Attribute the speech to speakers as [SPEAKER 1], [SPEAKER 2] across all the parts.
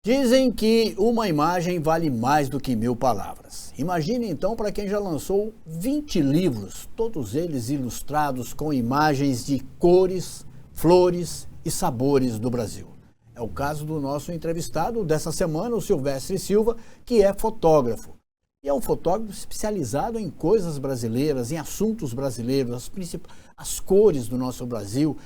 [SPEAKER 1] Dizem que uma imagem vale mais do que 1000 palavras. Imagine então para quem já lançou 20 livros, todos eles ilustrados com imagens de cores, flores e sabores do Brasil. É o caso do nosso entrevistado dessa semana, o Silvestre Silva, que é fotógrafo. E é um fotógrafo especializado em coisas brasileiras, em assuntos brasileiros, as cores do nosso Brasil,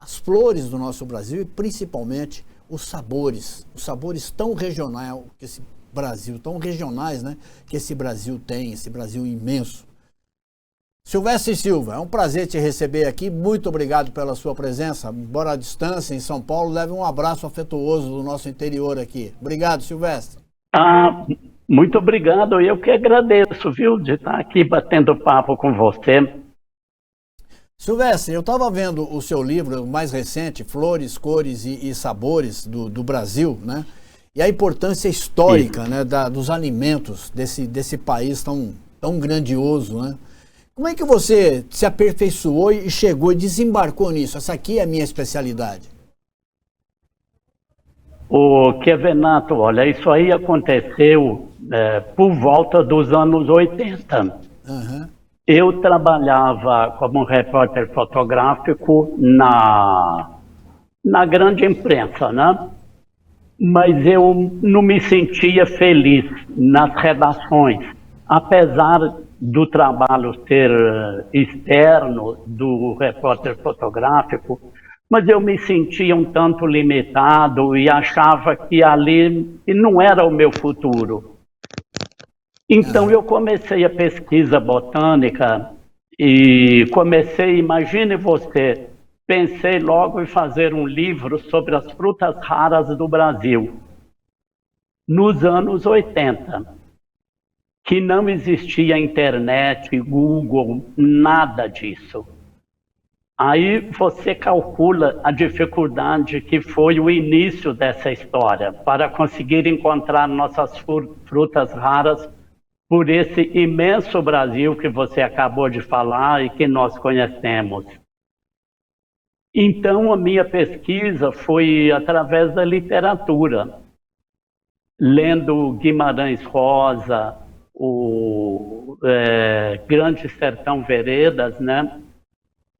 [SPEAKER 1] as flores do nosso Brasil e principalmente os sabores tão regionais que esse Brasil, tão regionais, né, que esse Brasil tem, esse Brasil imenso. Silvestre Silva, é um prazer te receber aqui, muito obrigado pela sua presença, embora a distância em São Paulo, leve um abraço afetuoso do nosso interior aqui. Obrigado, Silvestre.
[SPEAKER 2] Muito obrigado, eu que agradeço, viu, de estar aqui batendo papo com você.
[SPEAKER 1] Silvestre, eu estava vendo o seu livro mais recente, Flores, Cores e Sabores do Brasil, né? E a importância histórica, né, dos alimentos desse país tão grandioso, né? Como é que você se aperfeiçoou e chegou e desembarcou nisso? Essa aqui é a minha especialidade.
[SPEAKER 2] O Kevenato, olha, isso aí aconteceu por volta dos anos 80.
[SPEAKER 1] Uhum.
[SPEAKER 2] Eu trabalhava como repórter fotográfico na grande imprensa, né? Mas eu não me sentia feliz nas redações, apesar do trabalho ser externo do repórter fotográfico, mas eu me sentia um tanto limitado e achava que ali não era o meu futuro. Então eu comecei a pesquisa botânica e imagine você, pensei logo em fazer um livro sobre as frutas raras do Brasil, nos anos 80, que não existia internet, Google, nada disso. Aí você calcula a dificuldade que foi o início dessa história, para conseguir encontrar nossas frutas raras por esse imenso Brasil que você acabou de falar e que nós conhecemos. Então, a minha pesquisa foi através da literatura, lendo Guimarães Rosa, o Grande Sertão Veredas, né?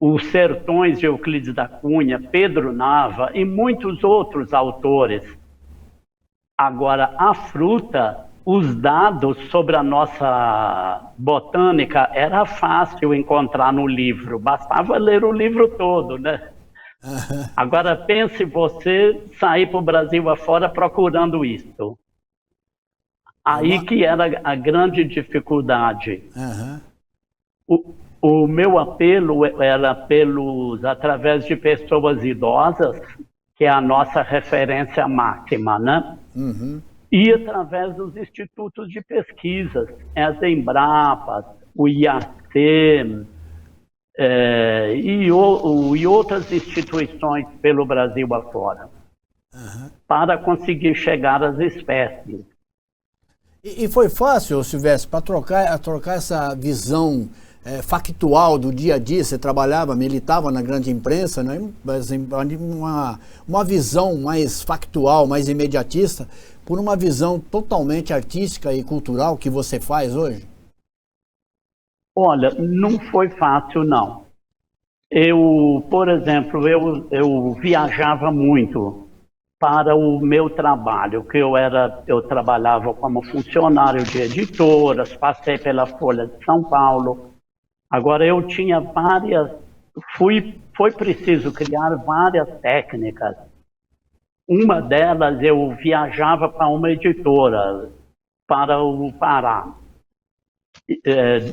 [SPEAKER 2] Os Sertões de Euclides da Cunha, Pedro Nava e muitos outros autores. Agora, a fruta, os dados sobre a nossa botânica era fácil encontrar no livro, bastava ler o livro todo, né?
[SPEAKER 1] Uhum.
[SPEAKER 2] Agora pense você sair para o Brasil afora procurando isso. Aí que era a grande dificuldade.
[SPEAKER 1] Uhum.
[SPEAKER 2] O meu apelo era através de pessoas idosas, que é a nossa referência máxima, né?
[SPEAKER 1] Uhum.
[SPEAKER 2] E através dos institutos de pesquisas, as Embrapas, o IAC e outras instituições pelo Brasil afora, para conseguir chegar às espécies.
[SPEAKER 1] E foi fácil, Silvestre, para trocar essa visão factual do dia a dia? Você trabalhava, militava na grande imprensa, né? Uma visão mais factual, mais imediatista, por uma visão totalmente artística e cultural que você faz hoje?
[SPEAKER 2] Olha, não foi fácil, não. Por exemplo, eu viajava muito para o meu trabalho, que eu trabalhava como funcionário de editoras, passei pela Folha de São Paulo. Agora eu tinha foi preciso criar várias técnicas. Uma delas, eu viajava para uma editora, para o Pará.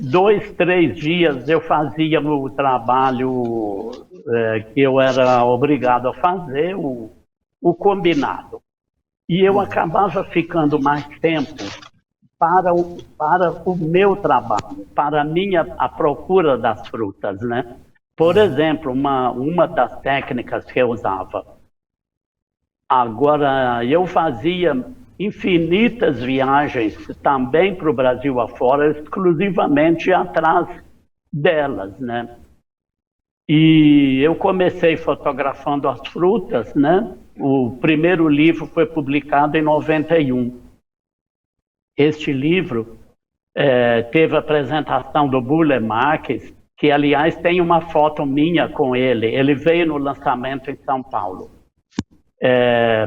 [SPEAKER 2] 2, 3 dias eu fazia o trabalho que eu era obrigado a fazer, o combinado. E eu acabava ficando mais tempo para o meu trabalho, para a procura das frutas, né? Por exemplo, uma das técnicas que eu usava. Agora, eu fazia infinitas viagens também para o Brasil afora, exclusivamente atrás delas, né? E eu comecei fotografando as frutas, né? O primeiro livro foi publicado em 91. Este livro teve a apresentação do Burle Marx, que, aliás, tem uma foto minha com ele. Ele veio no lançamento em São Paulo.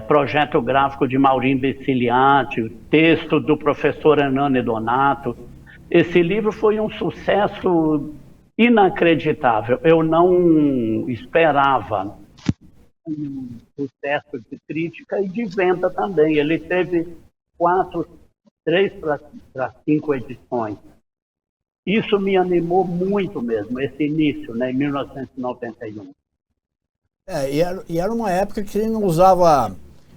[SPEAKER 2] Projeto gráfico de Maurinho Beciliati, texto do professor Hernani Donato. Esse livro foi um sucesso inacreditável. Eu não esperava um sucesso de crítica e de venda também. Ele teve 3 para 5 edições. Isso me animou muito mesmo, esse início, né, em 1991.
[SPEAKER 1] E era uma época que não usava,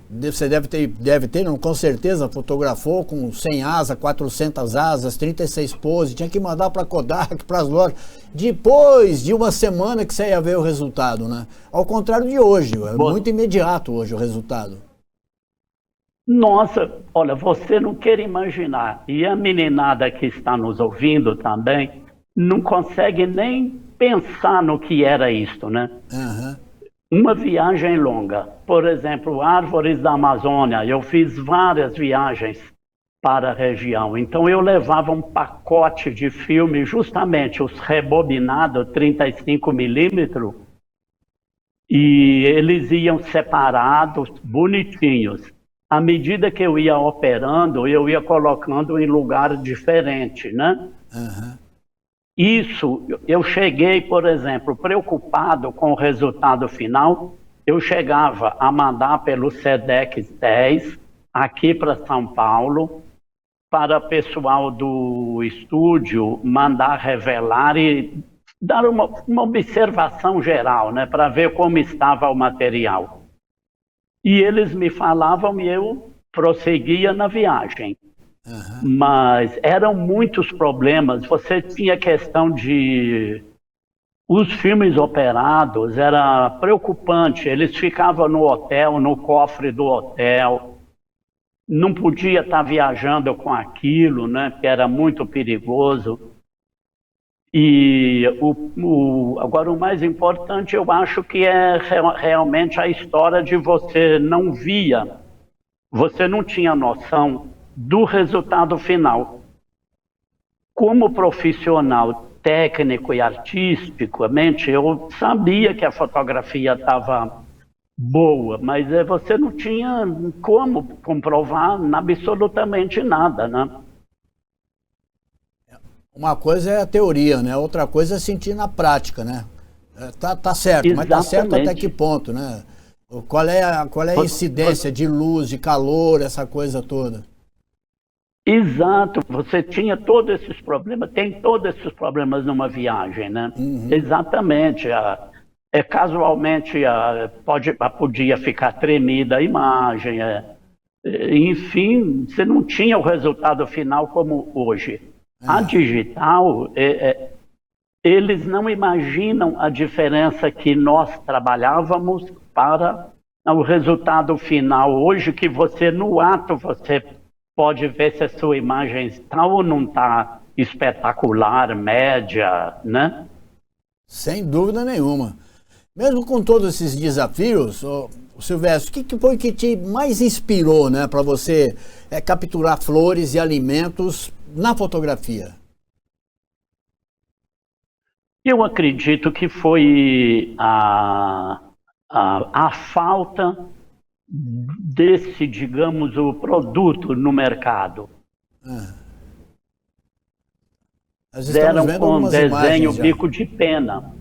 [SPEAKER 1] você deve ter, não, com certeza, fotografou com 100 asas, 400 asas, 36 poses, tinha que mandar para Kodak, para as lojas, depois de uma semana que você ia ver o resultado, né? Ao contrário de hoje, é muito imediato hoje o resultado.
[SPEAKER 2] Nossa, olha, você não quer imaginar, e a meninada que está nos ouvindo também, não consegue nem pensar no que era isto, né?
[SPEAKER 1] Uhum.
[SPEAKER 2] Uma viagem longa, por exemplo, Árvores da Amazônia, eu fiz várias viagens para a região, então eu levava um pacote de filme, justamente os rebobinados 35mm, e eles iam separados, bonitinhos. À medida que eu ia operando, eu ia colocando em lugar diferente, né?
[SPEAKER 1] Uhum.
[SPEAKER 2] Isso, eu cheguei, por exemplo, preocupado com o resultado final, eu chegava a mandar pelo SEDEX 10, aqui para São Paulo, para o pessoal do estúdio mandar revelar e dar uma observação geral, né, para ver como estava o material. E eles me falavam e eu prosseguia na viagem. Uhum. Mas eram muitos problemas. Você tinha questão de... Os filmes operados, era preocupante. Eles ficavam no hotel, no cofre do hotel. Não podia estar viajando com aquilo, né? Porque era muito perigoso. E agora o mais importante, eu acho que é realmente a história de você não tinha noção do resultado final. Como profissional técnico e artisticamente, eu sabia que a fotografia estava boa, mas você não tinha como comprovar absolutamente nada, né?
[SPEAKER 1] Uma coisa é a teoria, né? Outra coisa é sentir na prática, né? Tá certo,
[SPEAKER 2] Exatamente.
[SPEAKER 1] Mas tá certo até que ponto, né? Qual é a incidência de luz, de calor, essa coisa toda?
[SPEAKER 2] Exato, você tinha todos esses problemas, tem todos esses problemas numa viagem, né? Uhum. Exatamente. Casualmente podia ficar tremida a imagem, enfim, você não tinha o resultado final como hoje. A digital, eles não imaginam a diferença que nós trabalhávamos para o resultado final. Hoje, que você, no ato, você pode ver se a sua imagem está ou não está espetacular, média, né?
[SPEAKER 1] Sem dúvida nenhuma. Mesmo com todos esses desafios, Silvestre, o que foi que te mais inspirou, né, para você capturar flores e alimentos na fotografia?
[SPEAKER 2] Eu acredito que foi a falta desse, digamos, o produto no mercado. Deram com desenho bico de pena.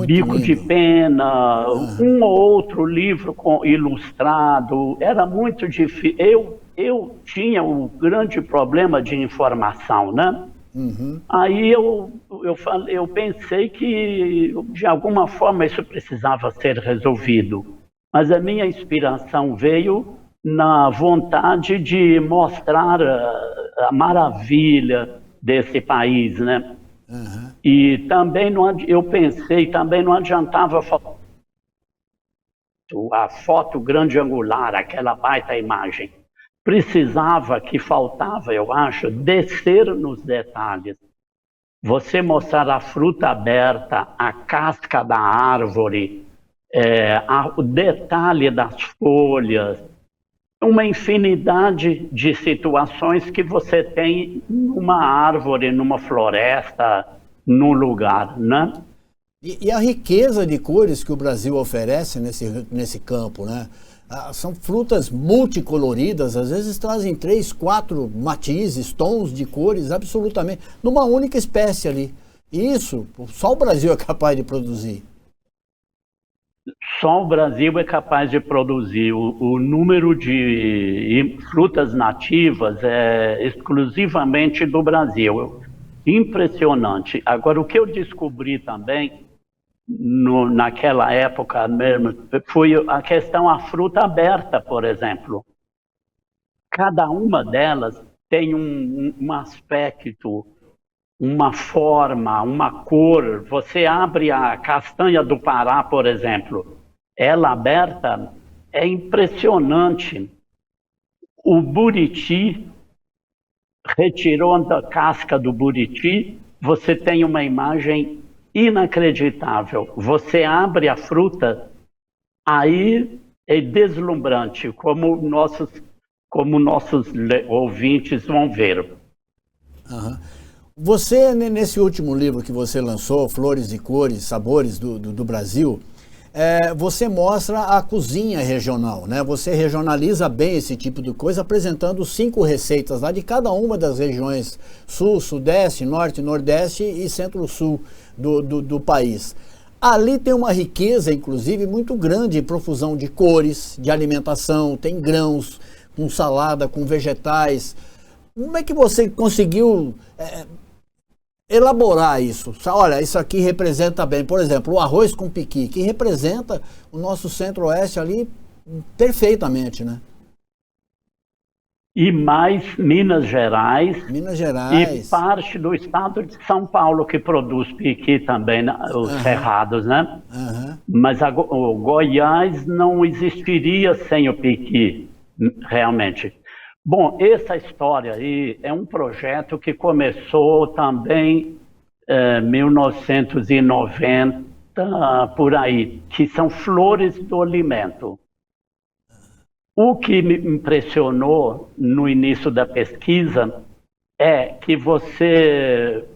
[SPEAKER 2] Bico de pena, um ou outro livro ilustrado, era muito difícil. Eu tinha um grande problema de informação, né? Aí eu pensei que, de alguma forma, isso precisava ser resolvido. Mas a minha inspiração veio na vontade de mostrar a maravilha desse país, né? E também eu pensei, também não adiantava a foto grande angular, aquela baita imagem. Faltava, eu acho, descer nos detalhes. você mostrar a fruta aberta, a casca da árvore, o detalhe das folhas, uma infinidade de situações que você tem numa árvore, numa floresta, num lugar, né?
[SPEAKER 1] E a riqueza de cores que o Brasil oferece nesse campo, né? São frutas multicoloridas, às vezes trazem 3, 4 matizes, tons de cores, absolutamente, numa única espécie ali. E isso, só o Brasil é capaz de produzir.
[SPEAKER 2] Só o Brasil é capaz de produzir. O número de frutas nativas é exclusivamente do Brasil. Impressionante. Agora, o que eu descobri também, naquela época mesmo, foi a questão da fruta aberta, por exemplo. Cada uma delas tem um aspecto, uma forma, uma cor. Você abre a castanha do Pará, por exemplo, ela aberta é impressionante. O buriti, retirando a casca do buriti, você tem uma imagem inacreditável. Você abre a fruta, aí é deslumbrante, como nossos ouvintes vão ver.
[SPEAKER 1] Uhum. Você, nesse último livro que você lançou, Flores e Cores, Sabores do Brasil, você mostra a cozinha regional, né? Você regionaliza bem esse tipo de coisa, apresentando 5 receitas lá de cada uma das regiões sul, sudeste, norte, nordeste e centro-sul do país. Ali tem uma riqueza, inclusive, muito grande em profusão de cores, de alimentação, tem grãos, com salada, com vegetais. Como é que você conseguiu elaborar isso? Olha, isso aqui representa bem, por exemplo, o arroz com piqui, que representa o nosso centro-oeste ali perfeitamente, né?
[SPEAKER 2] E mais Minas Gerais e parte do estado de São Paulo que produz piqui também, os cerrados, né? Mas o Goiás não existiria sem o piqui, realmente. Bom, essa história aí é um projeto que começou também em 1990, por aí, que são flores do alimento. O que me impressionou no início da pesquisa é que você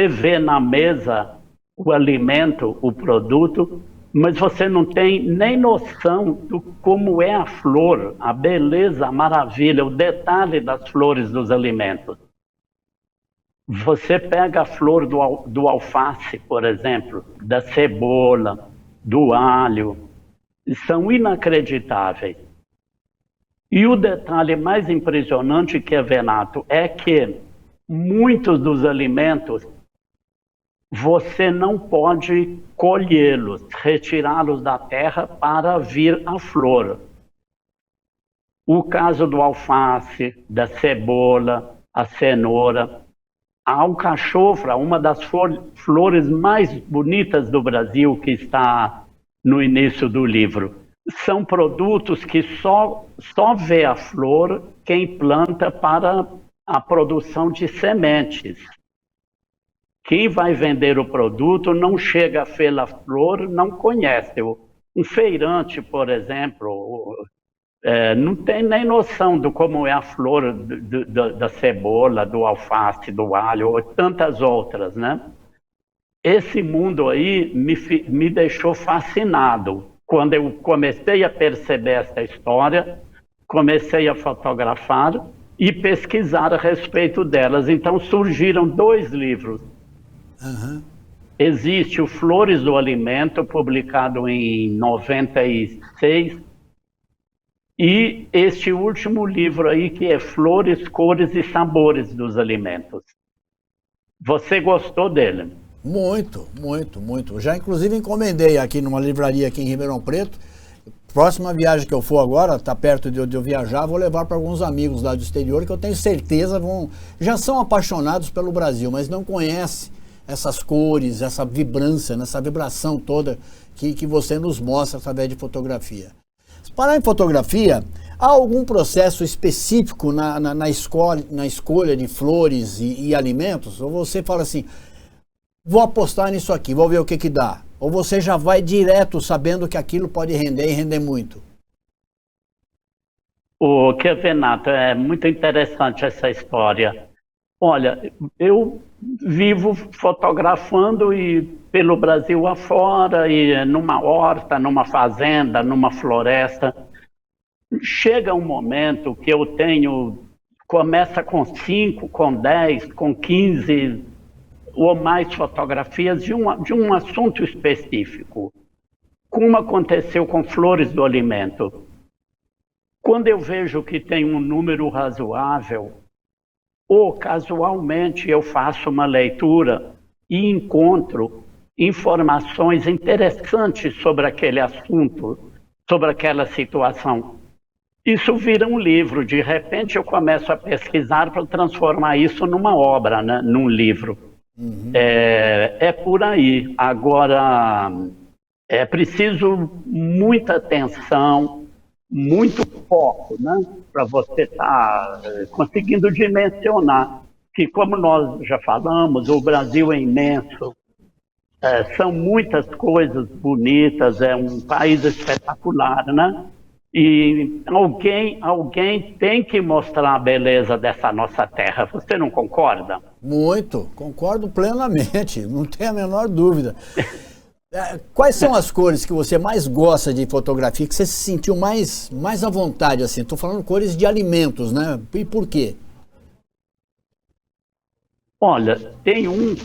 [SPEAKER 2] vê na mesa o alimento, o produto, mas você não tem nem noção do como é a flor, a beleza, a maravilha, o detalhe das flores dos alimentos. Você pega a flor do alface, por exemplo, da cebola, do alho, são inacreditáveis. E o detalhe mais impressionante, Kevenato, é que muitos dos alimentos você não pode colhê-los, retirá-los da terra para vir a flor. O caso do alface, da cebola, a cenoura, a alcachofra, uma das flores mais bonitas do Brasil, que está no início do livro. São produtos que só vê a flor quem planta para a produção de sementes. Quem vai vender o produto não chega a ver a flor, não conhece. Um feirante, por exemplo, não tem nem noção de como é a flor da cebola, do alface, do alho, ou tantas outras, né? Esse mundo aí me deixou fascinado. Quando eu comecei a perceber essa história, comecei a fotografar e pesquisar a respeito delas. Então surgiram 2 livros. Existe o Flores do Alimento, publicado em 96, e este último livro aí, que é Flores, Cores e Sabores dos Alimentos. Você gostou dele?
[SPEAKER 1] Muito, muito, muito. Já inclusive encomendei aqui numa livraria aqui em Ribeirão Preto. Próxima viagem que eu for agora, está perto de eu viajar, vou levar para alguns amigos lá do exterior que eu tenho certeza já são apaixonados pelo Brasil, mas não conhecem essas cores, essa vibrância, essa vibração toda que você nos mostra através de fotografia. Para em fotografia, Há algum processo específico na escolha de flores e alimentos? Ou você fala assim, vou apostar nisso aqui, vou ver o que que dá? Ou você já vai direto sabendo que aquilo pode render e render muito?
[SPEAKER 2] O Kevenato, é muito interessante essa história. Olha, eu vivo fotografando e pelo Brasil afora, e numa horta, numa fazenda, numa floresta. Chega um momento que eu tenho, começa com 5, com 10, com 15 ou mais fotografias de um assunto específico, como aconteceu com flores do alimento. Quando eu vejo que tem um número razoável, ou casualmente eu faço uma leitura e encontro informações interessantes sobre aquele assunto, sobre aquela situação, isso vira um livro. De repente eu começo a pesquisar para transformar isso numa obra, né? Num livro. É por aí. Agora, é preciso muita atenção, muito foco, né? Para você estar conseguindo dimensionar que, como nós já falamos, o Brasil é imenso, são muitas coisas bonitas, é um país espetacular, né? E alguém tem que mostrar a beleza dessa nossa terra. Você não concorda?
[SPEAKER 1] Muito, concordo plenamente, não tenho a menor dúvida. Quais são as cores que você mais gosta de fotografia, que você se sentiu mais à vontade, assim? Estou falando cores de alimentos, né? E por quê?
[SPEAKER 2] Olha, tem uns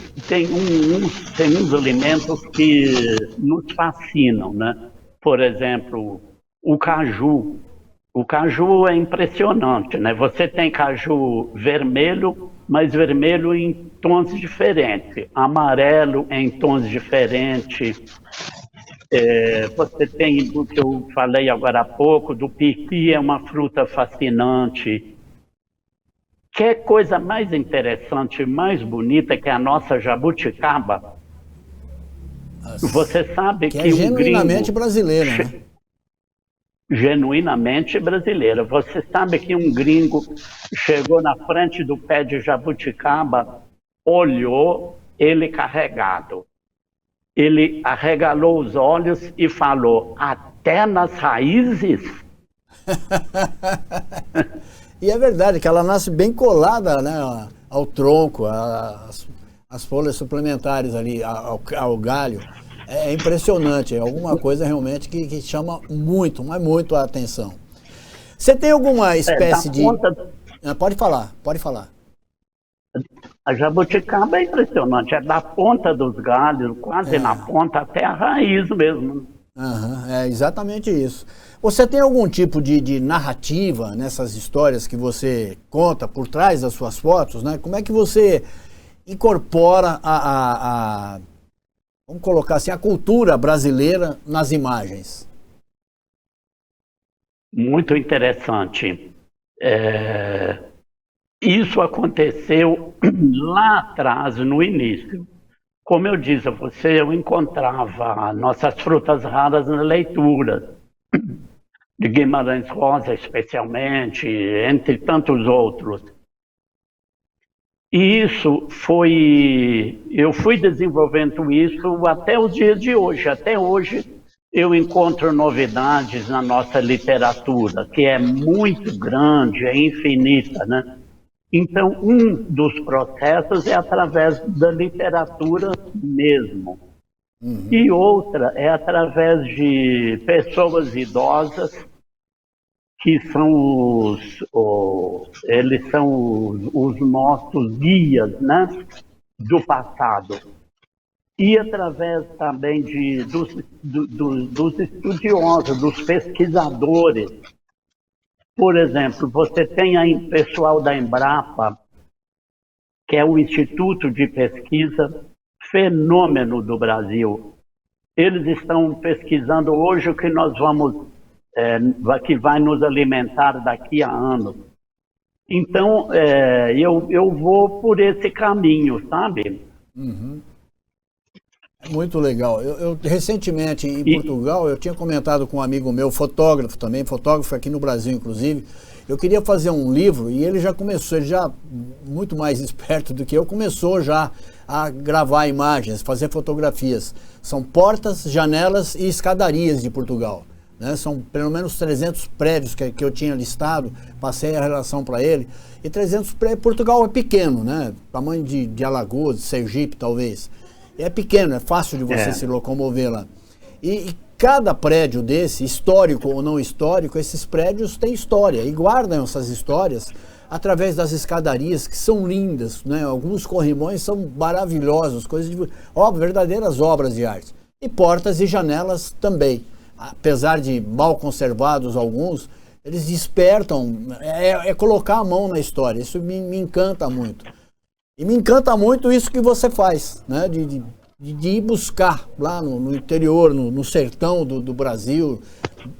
[SPEAKER 2] alimentos que nos fascinam, né? Por exemplo, o caju. O caju é impressionante, né? Você tem caju vermelho, mas vermelho em tons diferentes. Amarelo em tons diferentes. Você tem do que eu falei agora há pouco, do piqui, é uma fruta fascinante. Que coisa mais interessante, mais bonita que a nossa jabuticaba. Você sabe
[SPEAKER 1] que
[SPEAKER 2] que
[SPEAKER 1] é
[SPEAKER 2] um
[SPEAKER 1] genuinamente
[SPEAKER 2] gringo...
[SPEAKER 1] brasileira, né?
[SPEAKER 2] Genuinamente brasileira. Você sabe que um gringo chegou na frente do pé de jabuticaba, olhou ele carregado. Ele arregalou os olhos e falou, até nas raízes?
[SPEAKER 1] E é verdade que ela nasce bem colada, né, ao tronco, as folhas suplementares ali, ao galho. É impressionante, é alguma coisa realmente que chama muito, mas muito a atenção. Você tem alguma espécie de... Pode falar, pode falar.
[SPEAKER 2] A jabuticaba é impressionante, é da ponta dos galhos, quase na ponta, até a raiz mesmo.
[SPEAKER 1] É exatamente isso. Você tem algum tipo de narrativa nessas histórias que você conta por trás das suas fotos, né? Como é que você incorpora vamos colocar assim, a cultura brasileira nas imagens?
[SPEAKER 2] Muito interessante. Isso aconteceu lá atrás, no início. Como eu disse a você, eu encontrava nossas frutas raras na leitura, de Guimarães Rosa especialmente, entre tantos outros. E eu fui desenvolvendo isso até os dias de hoje. Até hoje eu encontro novidades na nossa literatura, que é muito grande, é infinita, né? Então, um dos processos é através da literatura mesmo. E outra é através de pessoas idosas, que são eles são os nossos guias, né, do passado. E através também dos estudiosos, dos pesquisadores. Por exemplo, você tem aí pessoal da Embrapa, que é o Instituto de Pesquisa Fenômeno do Brasil. Eles estão pesquisando hoje o que nós vamos, que vai nos alimentar daqui a anos. Então, eu vou por esse caminho, sabe?
[SPEAKER 1] Muito legal. Recentemente em Portugal, eu tinha comentado com um amigo meu, fotógrafo também, fotógrafo aqui no Brasil, inclusive. Eu queria fazer um livro e ele já começou, ele já muito mais esperto do que eu, começou já a gravar imagens, fazer fotografias. São portas, janelas e escadarias de Portugal. Né? São pelo menos 300 prédios que eu tinha listado, passei a relação para ele. E 300 prédios, Portugal é pequeno, né? Tamanho de Alagoas, de Sergipe talvez. É pequeno, é fácil de você se locomover lá. E cada prédio desse, histórico ou não histórico, esses prédios têm história e guardam essas histórias através das escadarias, que são lindas, né? Alguns corrimões são maravilhosos, verdadeiras obras de arte. E portas e janelas também. Apesar de mal conservados alguns, eles despertam, colocar a mão na história. Isso me encanta muito. E me encanta muito isso que você faz, né? De ir buscar lá no interior, no sertão do Brasil,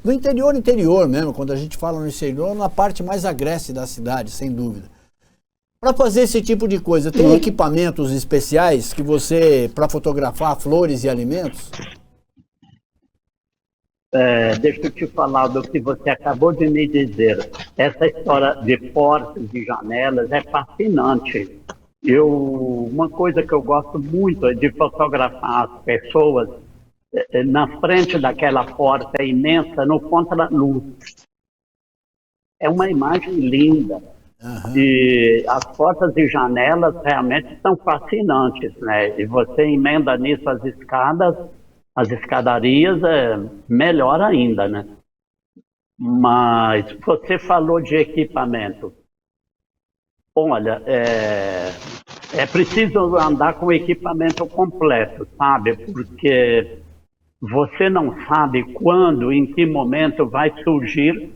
[SPEAKER 1] no interior mesmo, quando a gente fala no interior, na parte mais agreste da cidade, sem dúvida. Para fazer esse tipo de coisa, tem equipamentos especiais que você, para fotografar flores e alimentos?
[SPEAKER 2] Deixa eu te falar do que você acabou de me dizer. Essa história de portas e janelas é fascinante. Uma coisa que eu gosto muito é de fotografar as pessoas na frente daquela porta imensa, no contra-luz. É uma imagem linda. Uhum. E as portas e janelas realmente são fascinantes, né? E você emenda nisso as escadas, as escadarias, é melhor ainda, né? Mas você falou de equipamento. Olha, é preciso andar com o equipamento completo, sabe? Porque você não sabe quando, em que momento vai surgir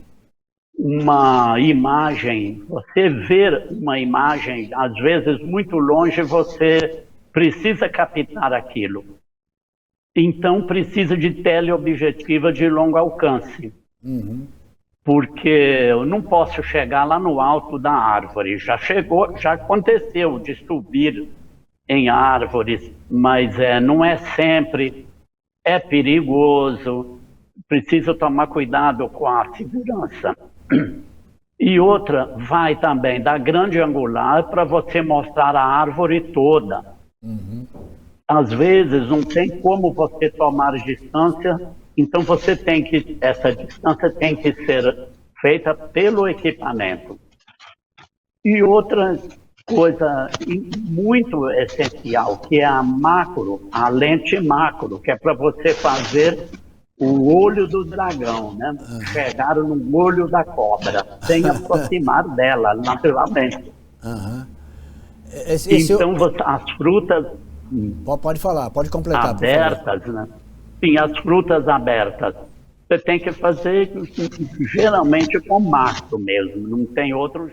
[SPEAKER 2] uma imagem. Você ver uma imagem, às vezes muito longe, você precisa captar aquilo. Então precisa de teleobjetiva de longo alcance. Uhum. Porque eu não posso chegar lá no alto da árvore. Já aconteceu de subir em árvores, mas não é sempre, é perigoso, preciso tomar cuidado com a segurança. E outra, vai também da grande angular para você mostrar a árvore toda. Uhum. Às vezes não tem como você tomar distância, então essa distância tem que ser feita pelo equipamento. E outra coisa muito essencial, que é a lente macro, que é para você fazer o olho do dragão, né? Chegar no olho da cobra, sem aproximar dela, naturalmente. Uhum. Então, as frutas...
[SPEAKER 1] Pode falar, pode completar.
[SPEAKER 2] Abertas, né? Sim, as frutas abertas. Você tem que fazer geralmente com macro mesmo, não tem outro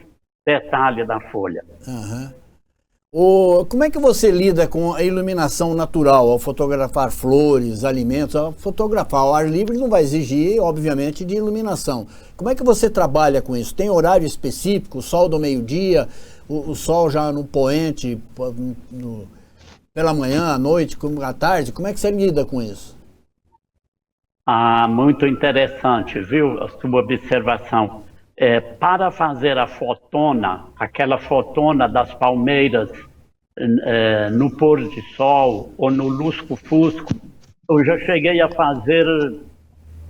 [SPEAKER 2] detalhe da folha.
[SPEAKER 1] Uhum. Como é que você lida com a iluminação natural ao fotografar flores, alimentos? Ao fotografar ao ar livre não vai exigir, obviamente, de iluminação. Como é que você trabalha com isso? Tem horário específico, o sol do meio-dia, o sol já no poente, pela manhã, à noite, à tarde? Como é que você lida com isso?
[SPEAKER 2] Muito interessante, viu, a sua observação. Para fazer a fotona, aquela fotona das palmeiras no pôr de sol ou no lusco-fusco, eu já cheguei a fazer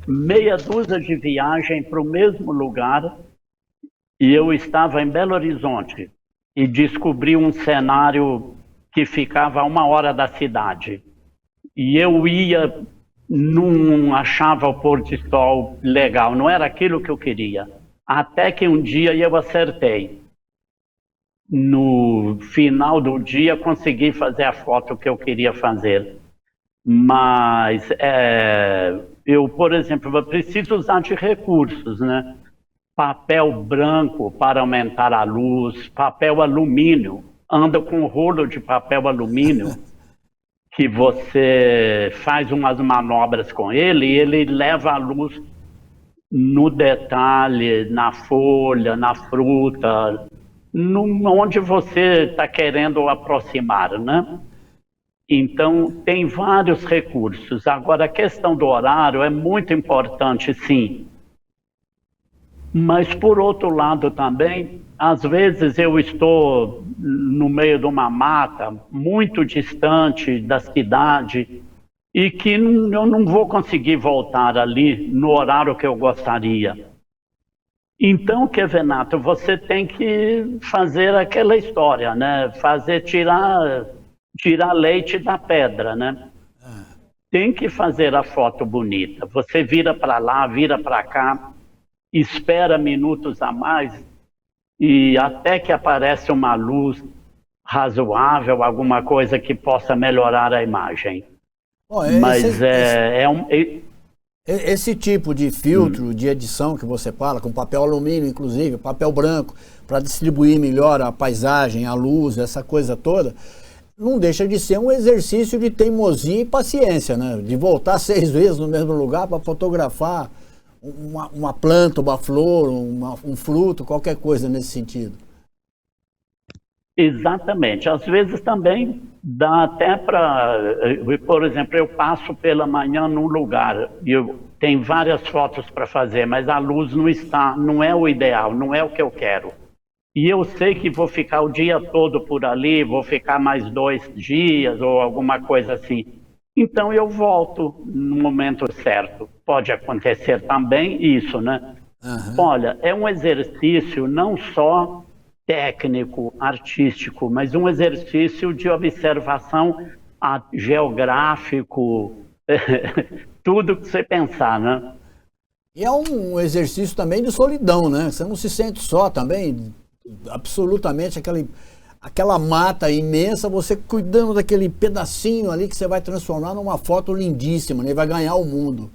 [SPEAKER 2] meia dúzia de viagens para o mesmo lugar e eu estava em Belo Horizonte e descobri um cenário que ficava a 1 hora da cidade. E eu não achava o pôr de sol legal, não era aquilo que eu queria. Até que um dia eu acertei. No final do dia consegui fazer a foto que eu queria fazer. Mas eu, por exemplo, eu preciso usar de recursos, né? Papel branco para aumentar a luz, papel alumínio. Ando com um rolo de papel alumínio que você faz umas manobras com ele e ele leva a luz no detalhe, na folha, na fruta, onde você está querendo aproximar, né? Então, tem vários recursos. Agora, a questão do horário é muito importante, sim. Mas, por outro lado, também, às vezes eu estou no meio de uma mata, muito distante da cidade, e que eu não vou conseguir voltar ali no horário que eu gostaria. Então, Kevenato, você tem que fazer aquela história, né? Tirar leite da pedra, né? Tem que fazer a foto bonita. Você vira para lá, vira para cá, espera minutos a mais e até que aparece uma luz razoável, alguma coisa que possa melhorar a imagem.
[SPEAKER 1] Ó,
[SPEAKER 2] Mas
[SPEAKER 1] esse tipo de filtro de edição que você fala, com papel alumínio, inclusive, papel branco, para distribuir melhor a paisagem, a luz, essa coisa toda, não deixa de ser um exercício de teimosia e paciência, né? De voltar 6 vezes no mesmo lugar para fotografar uma planta, uma flor, um fruto, qualquer coisa nesse sentido.
[SPEAKER 2] Exatamente. Às vezes também dá até para, por exemplo, eu passo pela manhã num lugar e eu tenho várias fotos para fazer, mas a luz não é o ideal, não é o que eu quero. E eu sei que vou ficar o dia todo por ali, vou ficar mais 2 dias ou alguma coisa assim. Então eu volto no momento certo. Pode acontecer também isso, né?
[SPEAKER 1] Uhum.
[SPEAKER 2] Olha, é um exercício não só técnico, artístico, mas um exercício de observação geográfico, tudo que você pensar, né?
[SPEAKER 1] E é um exercício também de solidão, né? Você não se sente só também, absolutamente aquela mata imensa, você cuidando daquele pedacinho ali que você vai transformar numa foto lindíssima, né? Vai ganhar o mundo.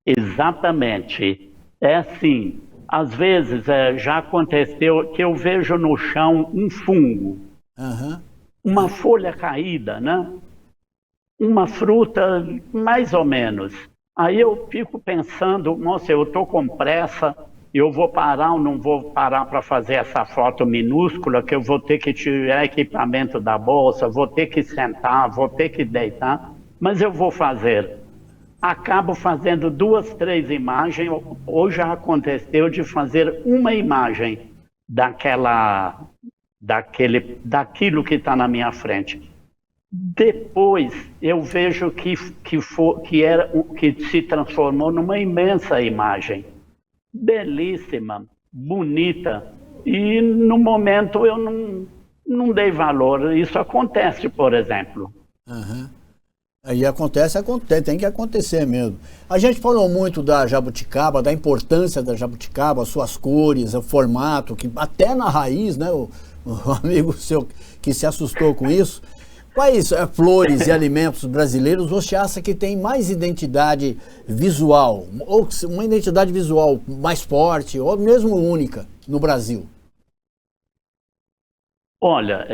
[SPEAKER 2] Exatamente. É assim, às vezes já aconteceu que eu vejo no chão um fungo,
[SPEAKER 1] Uhum.
[SPEAKER 2] uma folha caída, né? Uma fruta, mais ou menos. Aí eu fico pensando, nossa, eu estou com pressa, eu vou parar ou não vou parar para fazer essa foto minúscula, que eu vou ter que tirar equipamento da bolsa, vou ter que sentar, vou ter que deitar, mas eu vou fazer. Acabo fazendo 2, 3 imagens, ou já aconteceu de fazer uma imagem daquilo que está na minha frente. Depois eu vejo que se transformou numa imensa imagem, belíssima, bonita, e no momento eu não dei valor. Isso acontece, por exemplo.
[SPEAKER 1] Uhum. Aí acontece, tem que acontecer mesmo. A gente falou muito da jabuticaba, da importância da jabuticaba, suas cores, o formato, que até na raiz, né, o amigo seu que se assustou com isso. Quais flores e alimentos brasileiros você acha que tem mais identidade visual, ou uma identidade visual mais forte, ou mesmo única no Brasil?
[SPEAKER 2] Olha,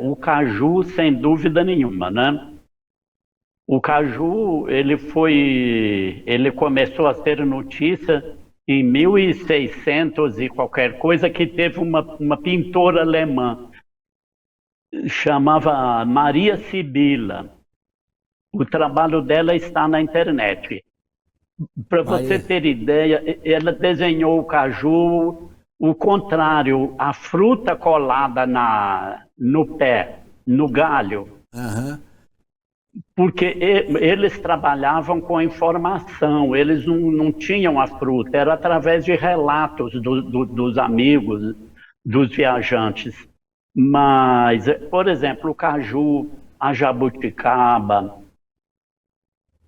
[SPEAKER 2] o caju, sem dúvida nenhuma, né? O caju, ele começou a ser notícia em 1600 e qualquer coisa, que teve uma pintora alemã, chamava Maria Sibila. O trabalho dela está na internet. Para você ter ideia, ela desenhou o caju, o contrário, a fruta colada no pé, no galho.
[SPEAKER 1] Uhum.
[SPEAKER 2] Porque eles trabalhavam com a informação, eles não tinham a fruta, era através de relatos dos amigos, dos viajantes. Mas, por exemplo, o caju, a jabuticaba,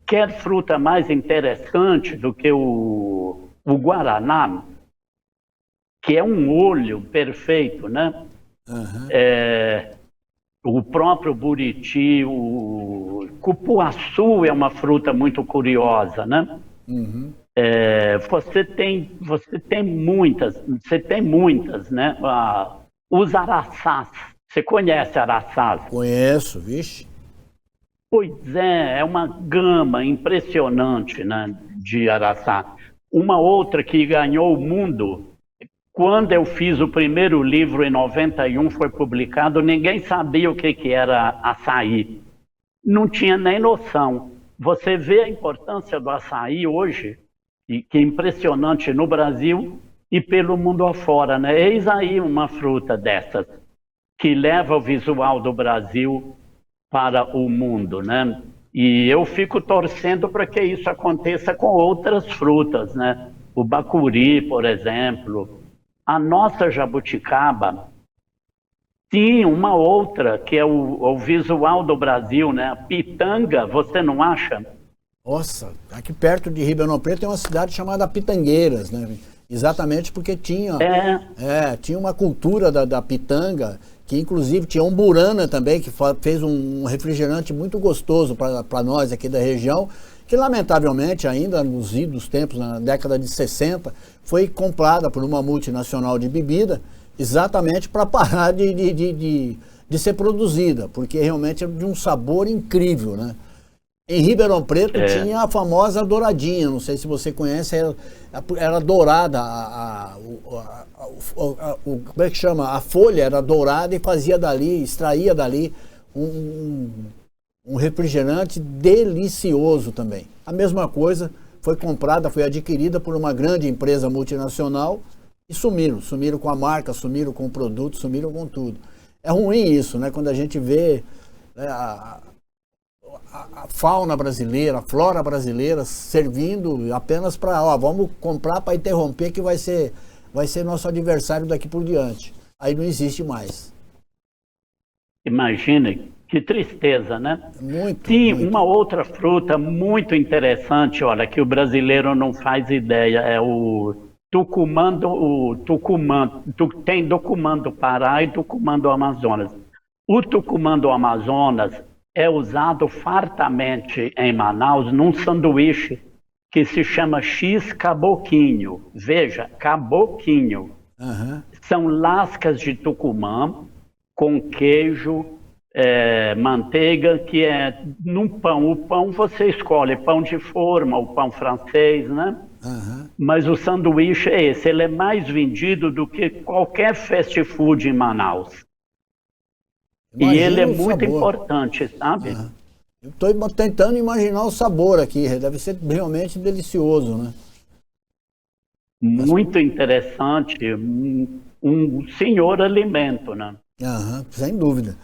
[SPEAKER 2] quer fruta mais interessante do que o guaraná, que é um olho perfeito, né?
[SPEAKER 1] Uhum.
[SPEAKER 2] O próprio buriti, o cupuaçu é uma fruta muito curiosa, né?
[SPEAKER 1] Uhum.
[SPEAKER 2] Você tem muitas, né? Os araçás, você conhece araçás?
[SPEAKER 1] Conheço, vixe.
[SPEAKER 2] Pois é uma gama impressionante, né, de araçá. Uma outra que ganhou o mundo, Quando eu fiz o primeiro livro, em 91, foi publicado, ninguém sabia o que era açaí. Não tinha nem noção. Você vê a importância do açaí hoje, e que é impressionante no Brasil e pelo mundo afora, né? Eis aí uma fruta dessas, que leva o visual do Brasil para o mundo, né? E eu fico torcendo para que isso aconteça com outras frutas, né? O bacuri, por exemplo. A nossa jabuticaba tinha uma outra, que é o visual do Brasil, né? A pitanga, você não acha?
[SPEAKER 1] Nossa, aqui perto de Ribeirão Preto tem uma cidade chamada Pitangueiras, né? Exatamente porque tinha, tinha uma cultura da pitanga, que inclusive tinha um burana também, que fez um refrigerante muito gostoso para nós aqui da região, que lamentavelmente ainda nos idos tempos, na década de 60, foi comprada por uma multinacional de bebida, exatamente para parar de ser produzida, porque realmente é de um sabor incrível, né? Em Ribeirão Preto tinha a famosa douradinha, não sei se você conhece, era dourada, como é que chama? A folha era dourada e fazia dali, extraía dali um refrigerante delicioso também. A mesma coisa foi comprada, foi adquirida por uma grande empresa multinacional e sumiram com a marca, sumiram com o produto, sumiram com tudo. É ruim isso, né? Quando a gente vê, né, a fauna brasileira, a flora brasileira servindo apenas para, vamos comprar para interromper que vai ser nosso adversário daqui por diante. Aí não existe mais.
[SPEAKER 2] Imagina, que tristeza, né?
[SPEAKER 1] Muito.
[SPEAKER 2] Tem uma outra fruta muito interessante, olha, que o brasileiro não faz ideia, é o tucumã tem tucumã do Pará e tucumã do Amazonas. O tucumã do Amazonas é usado fartamente em Manaus num sanduíche que se chama X-caboquinho. Veja, caboquinho.
[SPEAKER 1] Uhum.
[SPEAKER 2] São lascas de tucumã com queijo, manteiga, que é num pão. O pão você escolhe, pão de forma, o pão francês, né?
[SPEAKER 1] Uhum.
[SPEAKER 2] Mas o sanduíche é esse, ele é mais vendido do que qualquer fast food em Manaus.
[SPEAKER 1] Imagina,
[SPEAKER 2] e ele é
[SPEAKER 1] o
[SPEAKER 2] muito
[SPEAKER 1] sabor.
[SPEAKER 2] importante, sabe?
[SPEAKER 1] Uhum. Eu estou tentando imaginar o sabor aqui, deve ser realmente delicioso, né?
[SPEAKER 2] Muito interessante, um senhor alimento, né?
[SPEAKER 1] Uhum, sem dúvida.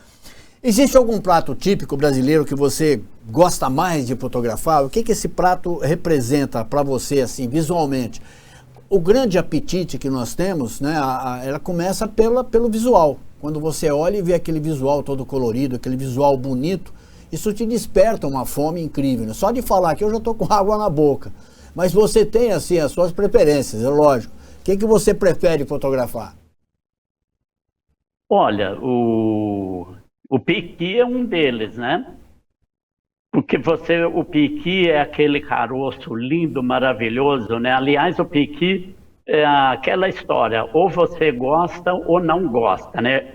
[SPEAKER 1] Existe algum prato típico brasileiro que você gosta mais de fotografar? O que esse prato representa para você, assim, visualmente? O grande apetite que nós temos, né, ela começa pelo visual. Quando você olha e vê aquele visual todo colorido, aquele visual bonito, isso te desperta uma fome incrível, né? Só de falar aqui eu já estou com água na boca. Mas você tem, assim, as suas preferências, é lógico. O que você prefere fotografar?
[SPEAKER 2] Olha, o piqui é um deles, né? Porque o piqui é aquele caroço lindo, maravilhoso, né? Aliás, o piqui é aquela história, ou você gosta ou não gosta, né?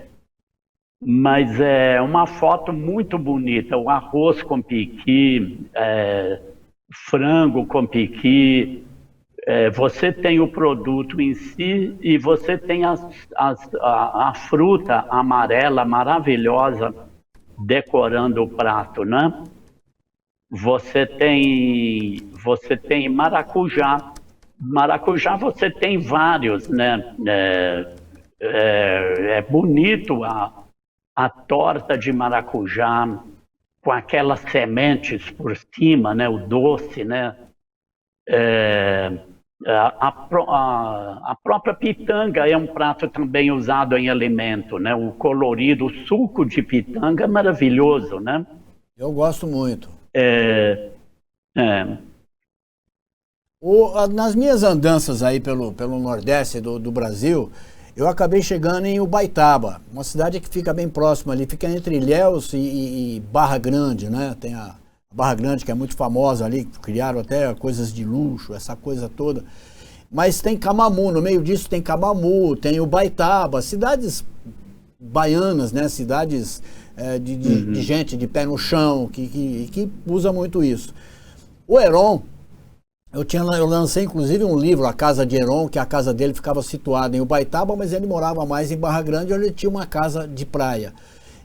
[SPEAKER 2] Mas é uma foto muito bonita, o arroz com piqui, frango com piqui, você tem o produto em si e você tem a fruta amarela maravilhosa decorando o prato, né? Você tem maracujá. Maracujá você tem vários, né? É bonito a torta de maracujá com aquelas sementes por cima, né? O doce, né? A própria pitanga é um prato também usado em alimento, né? O colorido, o suco de pitanga é maravilhoso, né?
[SPEAKER 1] Eu gosto muito. Nas minhas andanças aí pelo Nordeste do Brasil, eu acabei chegando em Ubaitaba, uma cidade que fica bem próxima ali, fica entre Ilhéus e Barra Grande, né? Tem a Barra Grande, que é muito famosa ali, criaram até coisas de luxo, essa coisa toda. Mas tem Camamu, no meio disso tem Camamu, tem Ubaitaba, cidades baianas, né? Cidades de gente de pé no chão, que usa muito isso. O Heron Eu lancei inclusive um livro, A Casa de Heron, que a casa dele ficava situada em Ubaitaba, mas ele morava mais em Barra Grande, onde ele tinha uma casa de praia.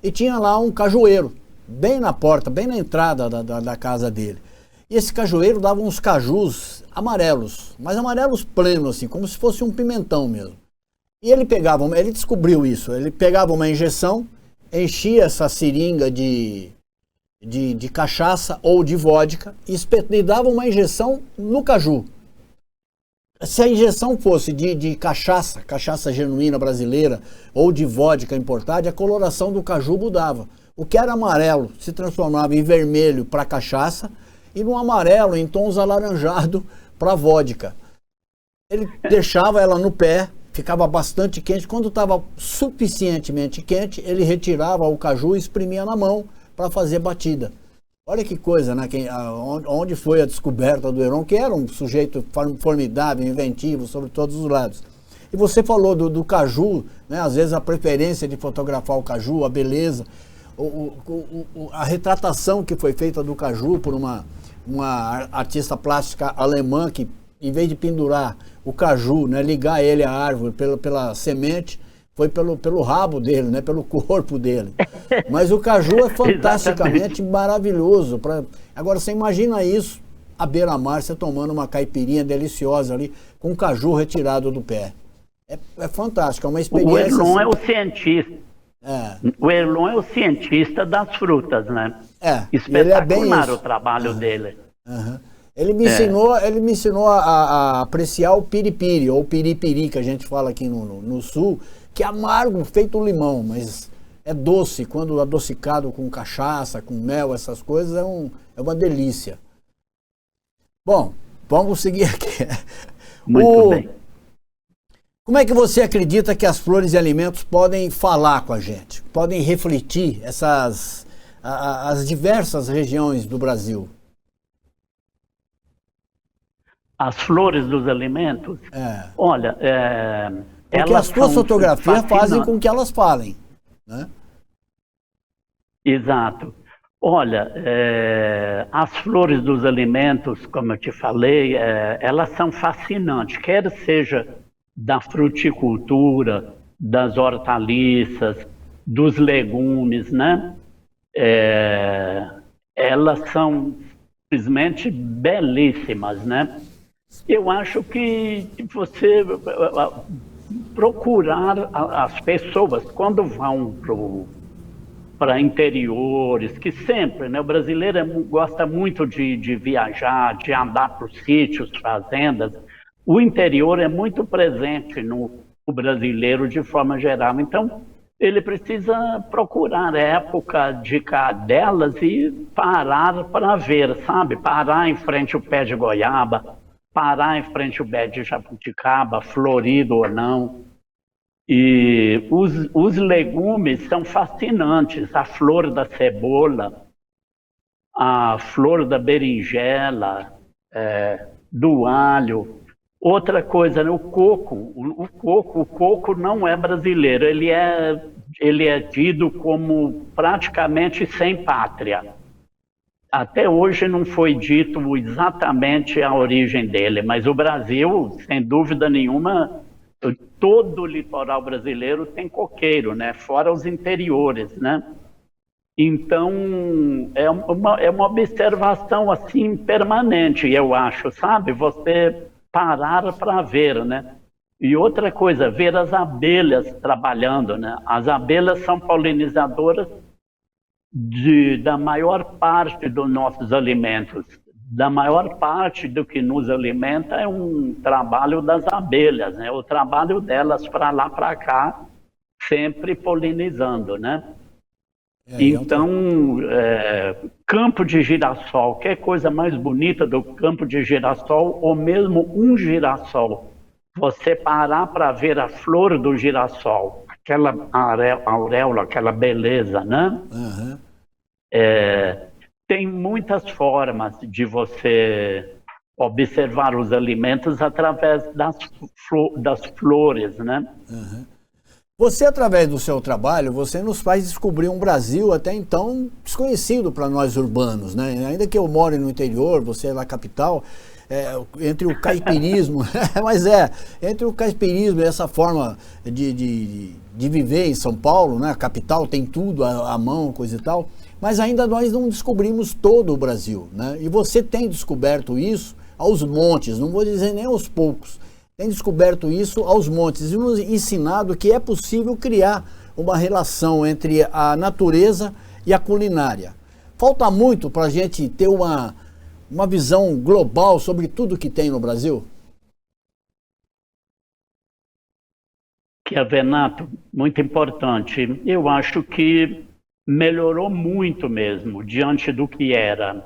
[SPEAKER 1] E tinha lá um cajueiro, bem na porta, bem na entrada da casa dele. E esse cajueiro dava uns cajus amarelos, mas amarelos plenos, assim, como se fosse um pimentão mesmo. E ele descobriu isso, ele pegava uma injeção, enchia essa seringa de cachaça ou de vodka e dava uma injeção no caju. Se a injeção fosse de cachaça genuína brasileira ou de vodka importada, a coloração do caju mudava. O que era amarelo se transformava em vermelho para cachaça e no amarelo em tons alaranjados para vodka. Ele deixava ela no pé, ficava bastante quente. Quando estava suficientemente quente, ele retirava o caju e exprimia na mão para fazer batida. Olha que coisa, né? Onde foi a descoberta do Heron, que era um sujeito formidável, inventivo, sobre todos os lados. E você falou do caju, né? Às vezes a preferência de fotografar o caju, a beleza, a retratação que foi feita do caju por uma artista plástica alemã que, em vez de pendurar o caju, né, ligar ele à árvore pela semente, foi pelo rabo dele, né, pelo corpo dele. Mas o caju é fantasticamente maravilhoso. Agora, você imagina isso à beira-mar, você tomando uma caipirinha deliciosa ali, com o caju retirado do pé. É fantástico, é uma experiência...
[SPEAKER 2] O Erlon é o cientista. O Erlon é o cientista das frutas, né? Espetacular o trabalho dele.
[SPEAKER 1] Ele me ensinou a apreciar o piripiri, ou piripiri, que a gente fala aqui no sul, que é amargo, feito limão, mas é doce, quando adocicado com cachaça, com mel, essas coisas, é uma delícia. Bom, vamos seguir aqui.
[SPEAKER 2] Muito bem.
[SPEAKER 1] Como é que você acredita que as flores e alimentos podem falar com a gente? Podem refletir as diversas regiões do Brasil?
[SPEAKER 2] As flores dos alimentos? Olha,
[SPEAKER 1] porque as suas fotografias fazem com que elas falem, né?
[SPEAKER 2] Exato. Olha, as flores dos alimentos, como eu te falei, elas são fascinantes, quer seja da fruticultura, das hortaliças, dos legumes, né? Elas são simplesmente belíssimas, né? Eu acho que você procurar as pessoas quando vão para interiores, que sempre, né? O brasileiro gosta muito de viajar, de andar por sítios, fazendas. O interior é muito presente no brasileiro de forma geral. Então, ele precisa procurar a época de cada delas e parar para ver, sabe? Parar em frente ao pé de goiaba, parar em frente ao pé de jabuticaba, florido ou não. E os legumes são fascinantes. A flor da cebola, a flor da berinjela, do alho. Outra coisa, né, o coco. O coco não é brasileiro, ele é tido como praticamente sem pátria. Até hoje não foi dito exatamente a origem dele, mas o Brasil, sem dúvida nenhuma, todo o litoral brasileiro tem coqueiro, né? Fora os interiores, né? Então, é uma observação assim permanente, eu acho, sabe? Você parar para ver, né? E outra coisa, ver as abelhas trabalhando, né? As abelhas são polinizadoras da maior parte dos nossos alimentos. Da maior parte do que nos alimenta é um trabalho das abelhas, né? O trabalho delas para lá, para cá, sempre polinizando, né? Então, campo de girassol, que coisa mais bonita do campo de girassol, ou mesmo um girassol. Você parar para ver a flor do girassol, aquela auréola, aquela beleza, né? Tem muitas formas de você observar os alimentos através das flores, né?
[SPEAKER 1] Você, através do seu trabalho, você nos faz descobrir um Brasil até então desconhecido para nós urbanos, né? Ainda que eu more no interior, você é na capital, entre o caipirismo, mas entre o caipirismo e essa forma de viver em São Paulo, né? A capital tem tudo à mão, coisa e tal, mas ainda nós não descobrimos todo o Brasil, né? E você tem descoberto isso aos montes, não vou dizer nem aos poucos, tem descoberto isso aos montes e nos ensinado que é possível criar uma relação entre a natureza e a culinária. Falta muito para a gente ter uma visão global sobre tudo que tem no Brasil?
[SPEAKER 2] Renato, muito importante. Eu acho que melhorou muito mesmo diante do que era.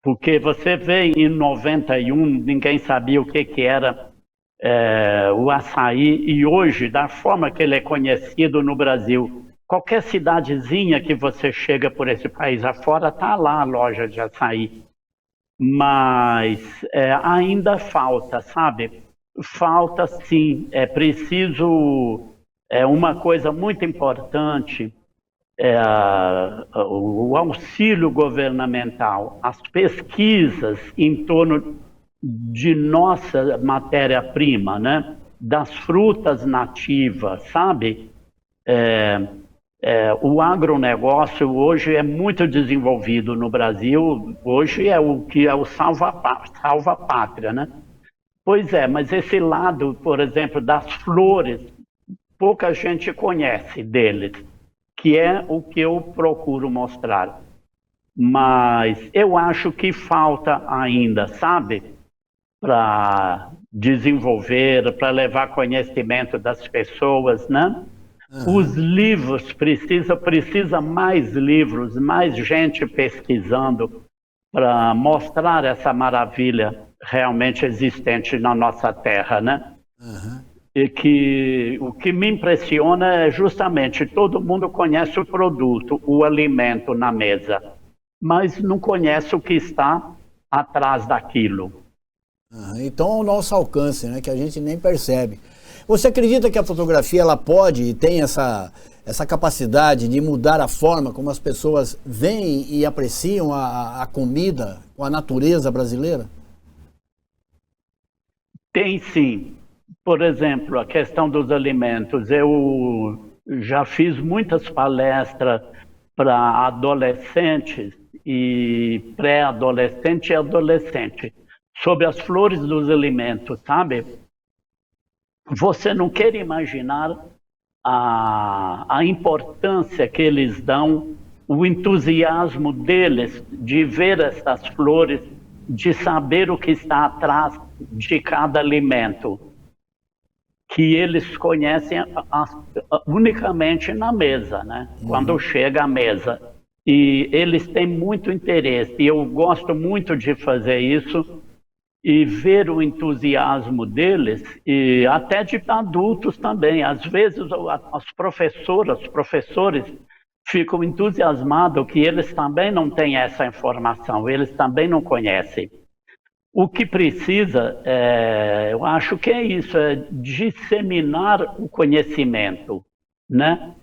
[SPEAKER 2] Porque você vê em 91, ninguém sabia o que era o açaí, e hoje, da forma que ele é conhecido no Brasil, qualquer cidadezinha que você chega por esse país afora, está lá a loja de açaí. Mas ainda falta, sabe? Falta sim, é preciso, uma coisa muito importante, o auxílio governamental, as pesquisas em torno de nossa matéria-prima, né? Das frutas nativas, sabe? O agronegócio hoje é muito desenvolvido no Brasil, hoje é o que é o salva-pátria, né? Pois é, mas esse lado, por exemplo, das flores, pouca gente conhece deles, que é o que eu procuro mostrar. Mas eu acho que falta ainda, sabe? Para desenvolver, para levar conhecimento das pessoas, né? Os livros, precisa mais livros, mais gente pesquisando para mostrar essa maravilha realmente existente na nossa terra, né? E que o que me impressiona é justamente todo mundo conhece o produto, o alimento na mesa, mas não conhece o que está atrás daquilo.
[SPEAKER 1] Então, ao nosso alcance, né, que a gente nem percebe. Você acredita que a fotografia ela pode e tem essa capacidade de mudar a forma como as pessoas veem e apreciam a comida, a natureza brasileira?
[SPEAKER 2] Tem sim. Por exemplo, a questão dos alimentos. Eu já fiz muitas palestras para adolescentes e pré-adolescente e adolescente sobre as flores dos alimentos, sabe? Você não quer imaginar a importância que eles dão, o entusiasmo deles de ver essas flores, de saber o que está atrás de cada alimento, que eles conhecem unicamente na mesa, né? Quando chega à mesa. E eles têm muito interesse, e eu gosto muito de fazer isso, e ver o entusiasmo deles, e até de adultos também. Às vezes as professores ficam entusiasmados que eles também não têm essa informação, eles também não conhecem. O que precisa, eu acho que é isso, é disseminar o conhecimento, né?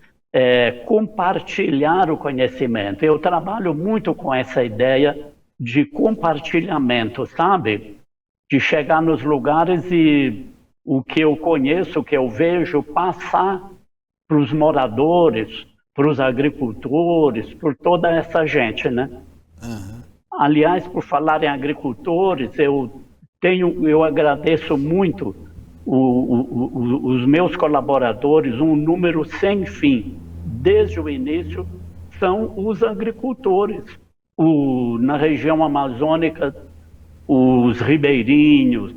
[SPEAKER 2] Compartilhar o conhecimento. Eu trabalho muito com essa ideia de compartilhamento, sabe? De chegar nos lugares e o que eu conheço, o que eu vejo, passar para os moradores, para os agricultores, por toda essa gente, né? Aliás, por falar em agricultores, eu agradeço muito os meus colaboradores, um número sem fim, desde o início, são os agricultores. Na região amazônica, os ribeirinhos,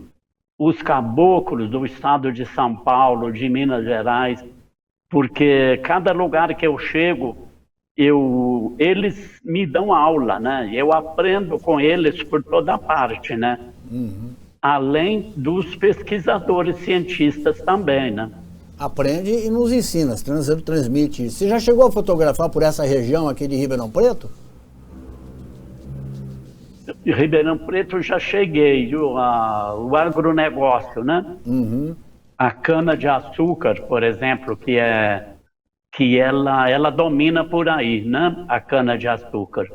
[SPEAKER 2] os caboclos do estado de São Paulo, de Minas Gerais, porque cada lugar que eu chego, eles me dão aula, né? Eu aprendo com eles por toda parte, né? Além dos pesquisadores cientistas também, né?
[SPEAKER 1] Aprende e nos ensina, transmite. Você já chegou a fotografar por essa região aqui de Ribeirão Preto?
[SPEAKER 2] Ribeirão Preto eu já cheguei, o agronegócio, né? A cana-de-açúcar, por exemplo, que ela domina por aí, né? A cana-de-açúcar.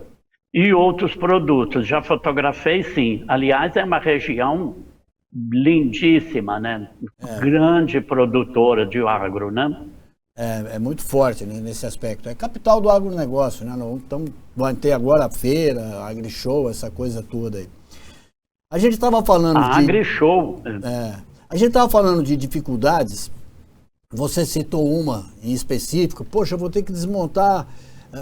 [SPEAKER 2] e outros produtos. Já fotografei, sim. Aliás, é uma região lindíssima, né? Grande produtora de agro, né?
[SPEAKER 1] É muito forte, né, nesse aspecto. É capital do agronegócio, né? Então, vai ter agora a feira, a AgriShow, essa coisa toda aí. A gente estava falando
[SPEAKER 2] A AgriShow.
[SPEAKER 1] A gente estava falando de dificuldades. Você citou uma em específico. Poxa, eu vou ter que desmontar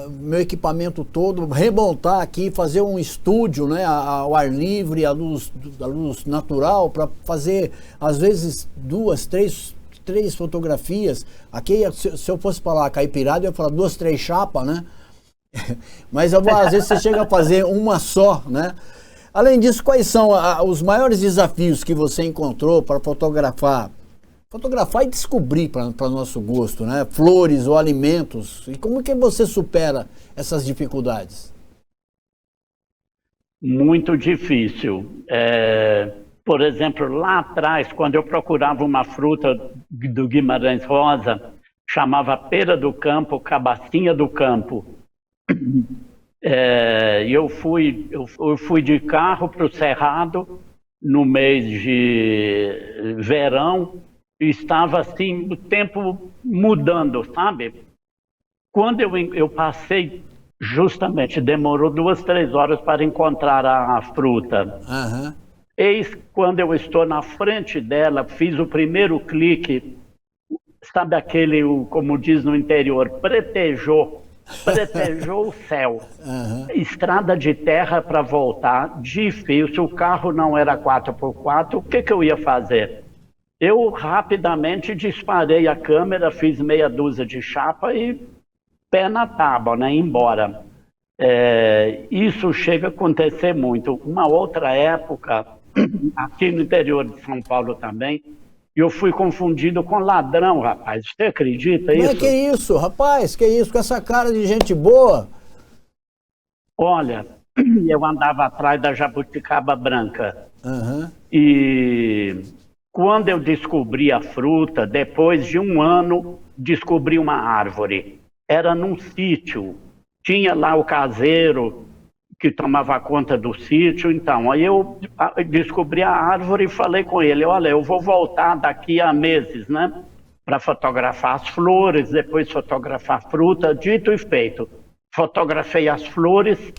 [SPEAKER 1] meu equipamento todo, remontar aqui, fazer um estúdio, né, ao ar livre, à luz natural, para fazer, às vezes, 2, 3 fotografias. Aqui, se eu fosse falar caipirada, eu ia falar 2, 3 chapas, né? Mas às vezes você chega a fazer uma só, né? Além disso, quais são os maiores desafios que você encontrou para fotografar e descobrir para nosso gosto, né? Flores ou alimentos. E como que você supera essas dificuldades?
[SPEAKER 2] Muito difícil. Por exemplo, lá atrás, quando eu procurava uma fruta do Guimarães Rosa, chamava pera do campo, cabacinha do campo. Eu fui de carro para o Cerrado no mês de verão, e estava assim, o tempo mudando, sabe? Quando eu passei, justamente, demorou 2, 3 horas para encontrar a fruta.
[SPEAKER 1] Uhum.
[SPEAKER 2] Eis quando eu estou na frente dela, fiz o primeiro clique, sabe aquele, como diz no interior, pretejou o céu.
[SPEAKER 1] Uhum.
[SPEAKER 2] Estrada de terra para voltar, difícil, o carro não era 4x4, o que eu ia fazer? Eu rapidamente disparei a câmera, fiz meia dúzia de chapa e pé na tábua, né, embora. Isso chega a acontecer muito. Uma outra época, aqui no interior de São Paulo também, eu fui confundido com ladrão, rapaz. Você acredita nisso?
[SPEAKER 1] Mas que isso, rapaz? Que isso? Com essa cara de gente boa?
[SPEAKER 2] Olha, eu andava atrás da jabuticaba branca.
[SPEAKER 1] Uhum.
[SPEAKER 2] E quando eu descobri a fruta, depois de 1 ano, descobri uma árvore. Era num sítio. Tinha lá o caseiro que tomava conta do sítio. Então, aí eu descobri a árvore e falei com ele, olha, eu vou voltar daqui a meses, né? Para fotografar as flores, depois fotografar a fruta, dito e feito. Fotografei as flores.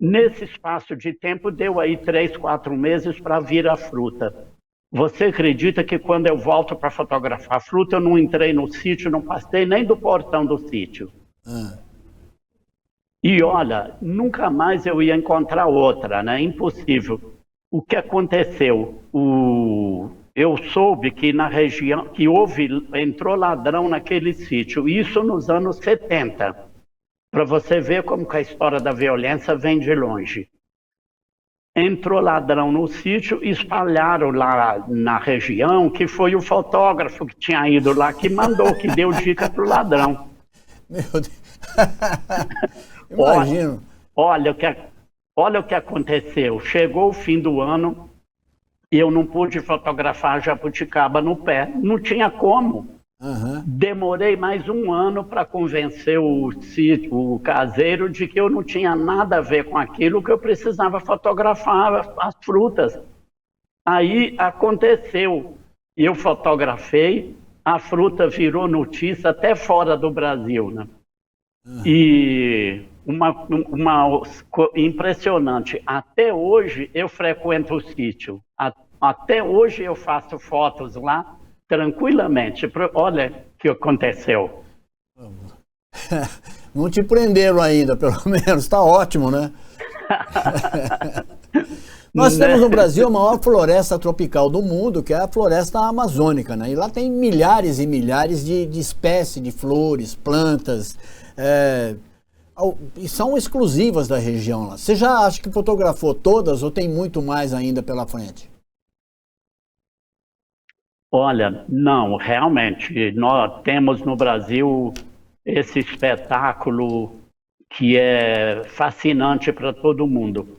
[SPEAKER 2] Nesse espaço de tempo, deu aí 3, 4 meses para vir a fruta. Você acredita que quando eu volto para fotografar a fruta, eu não entrei no sítio, não passei nem do portão do sítio. E olha, nunca mais eu ia encontrar outra, né? Impossível. O que aconteceu? Eu soube que na região, que entrou ladrão naquele sítio, isso nos anos 70. Para você ver como que a história da violência vem de longe. Entrou ladrão no sítio, espalharam lá na região que foi o fotógrafo que tinha ido lá que mandou, que deu dica para o ladrão.
[SPEAKER 1] Meu Deus. Imagino.
[SPEAKER 2] Olha o que aconteceu. Chegou o fim do ano e eu não pude fotografar a jabuticaba no pé. Não tinha como.
[SPEAKER 1] Uhum.
[SPEAKER 2] Demorei mais 1 ano para convencer o caseiro de que eu não tinha nada a ver com aquilo, que eu precisava fotografar as frutas. Aí aconteceu, eu fotografei, a fruta virou notícia até fora do Brasil, né? Uhum. E impressionante, até hoje eu frequento o sítio, até hoje eu faço fotos lá, tranquilamente. Olha o que aconteceu.
[SPEAKER 1] Não te prenderam ainda, pelo menos. Está ótimo, né? Nós temos no Brasil a maior floresta tropical do mundo, que é a floresta amazônica, né? E lá tem milhares e milhares de espécies de flores, plantas, e são exclusivas da região lá. Você já acha que fotografou todas ou tem muito mais ainda pela frente?
[SPEAKER 2] Olha, não, realmente, nós temos no Brasil esse espetáculo que é fascinante para todo mundo.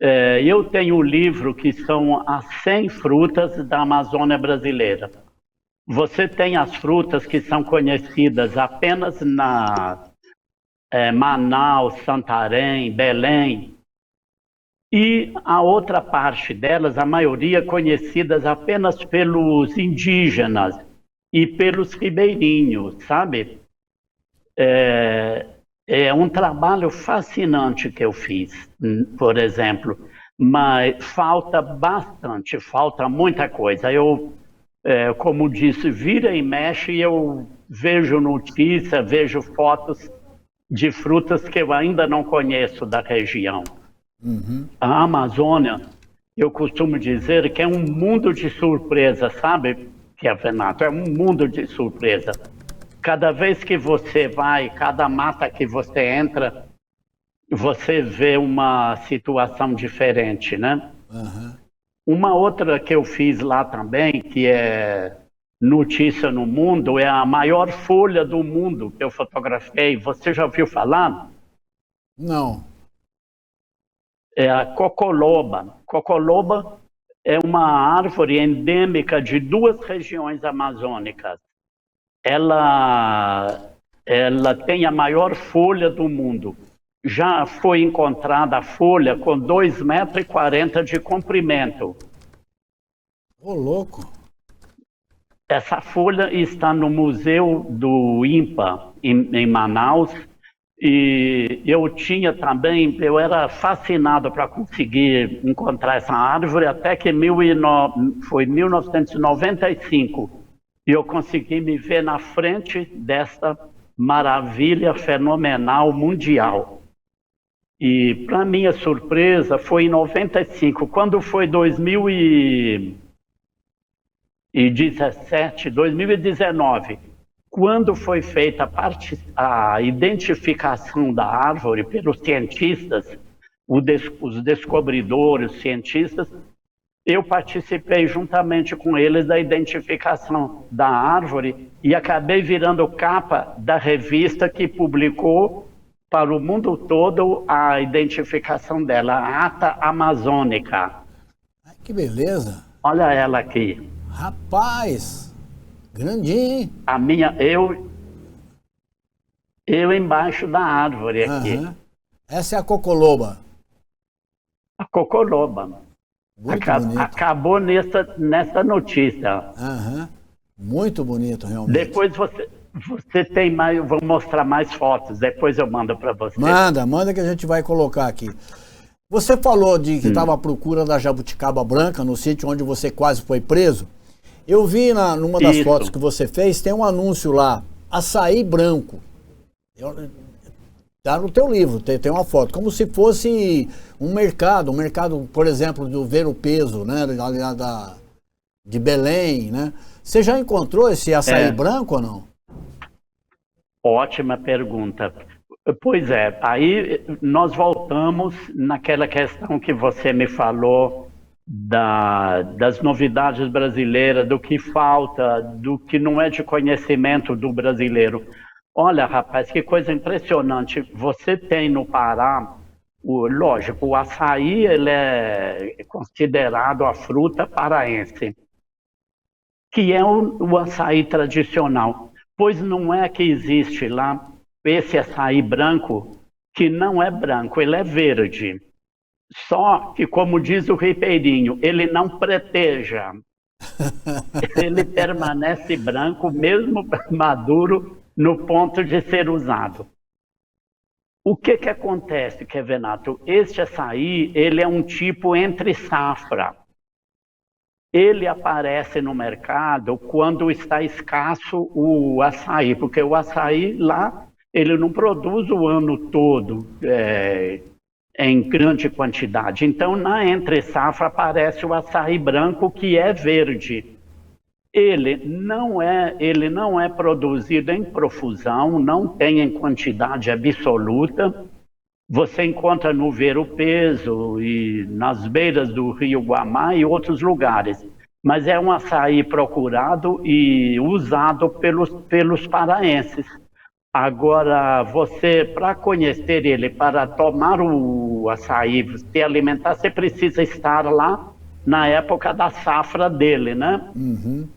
[SPEAKER 2] Eu tenho um livro que são as 100 frutas da Amazônia brasileira. Você tem as frutas que são conhecidas apenas Manaus, Santarém, Belém. E a outra parte delas, a maioria conhecidas apenas pelos indígenas e pelos ribeirinhos, sabe? É um trabalho fascinante que eu fiz, por exemplo, mas falta bastante, falta muita coisa. Eu, como disse, vira e mexe, eu vejo notícia, vejo fotos de frutas que eu ainda não conheço da região.
[SPEAKER 1] Uhum.
[SPEAKER 2] A Amazônia, eu costumo dizer que é um mundo de surpresa, sabe, Renato? É um mundo de surpresa. Cada vez que você vai, cada mata que você entra, você vê uma situação diferente, né?
[SPEAKER 1] Uhum.
[SPEAKER 2] Uma outra que eu fiz lá também, que é notícia no mundo, é a maior folha do mundo que eu fotografei. Você já ouviu falar?
[SPEAKER 1] Não.
[SPEAKER 2] É a cocoloba. Cocoloba é uma árvore endêmica de 2 regiões amazônicas. Ela tem a maior folha do mundo. Já foi encontrada a folha com 2,40 metros de comprimento.
[SPEAKER 1] Ô, louco.
[SPEAKER 2] Essa folha está no Museu do INPA, em Manaus. E eu tinha também, eu era fascinado para conseguir encontrar essa árvore, até que foi 1995, e eu consegui me ver na frente dessa maravilha fenomenal mundial. E, para minha surpresa, foi em 95, quando foi 2019, quando foi feita a identificação da árvore pelos cientistas, os descobridores, os cientistas, eu participei juntamente com eles da identificação da árvore e acabei virando capa da revista que publicou para o mundo todo a identificação dela, a Ata Amazônica.
[SPEAKER 1] Ai, que beleza.
[SPEAKER 2] Olha ela aqui.
[SPEAKER 1] Rapaz, grandinho, hein?
[SPEAKER 2] A minha, eu embaixo da árvore aqui.
[SPEAKER 1] Uhum. Essa é a cocoloba.
[SPEAKER 2] A cocoloba.
[SPEAKER 1] Muito bonito.
[SPEAKER 2] Acabou nessa notícia.
[SPEAKER 1] Uhum. Muito bonito, realmente.
[SPEAKER 2] Depois você tem mais, eu vou mostrar mais fotos, depois eu mando para você.
[SPEAKER 1] Manda que a gente vai colocar aqui. Você falou de que estava à procura da jabuticaba branca no sítio onde você quase foi preso. Eu vi numa das fotos que você fez, tem um anúncio lá, açaí branco. Tá no teu livro, tem uma foto, como se fosse um mercado, por exemplo, do Ver o Peso, né, de Belém, né? Você já encontrou esse açaí branco ou não?
[SPEAKER 2] Ótima pergunta. Pois é, aí nós voltamos naquela questão que você me falou das novidades brasileiras, do que falta, do que não é de conhecimento do brasileiro. Olha, rapaz, que coisa impressionante. Você tem no Pará, lógico, o açaí ele é considerado a fruta paraense, que é o açaí tradicional. Pois não é que existe lá esse açaí branco, que não é branco, ele é verde. Só que, como diz o ribeirinho, ele não preteja. Ele permanece branco, mesmo maduro, no ponto de ser usado. O que acontece, Renato? Este açaí, ele é um tipo entre safra. Ele aparece no mercado quando está escasso o açaí, porque o açaí lá, ele não produz o ano todo em grande quantidade. Então, na entre safra aparece o açaí branco, que é verde. Ele não é produzido em profusão, não tem em quantidade absoluta. Você encontra no Ver o Peso e nas beiras do Rio Guamá e outros lugares. Mas é um açaí procurado e usado pelos paraenses. Agora, você, para conhecer ele, para tomar o açaí, se alimentar, você precisa estar lá na época da safra dele, né?
[SPEAKER 1] Uhum.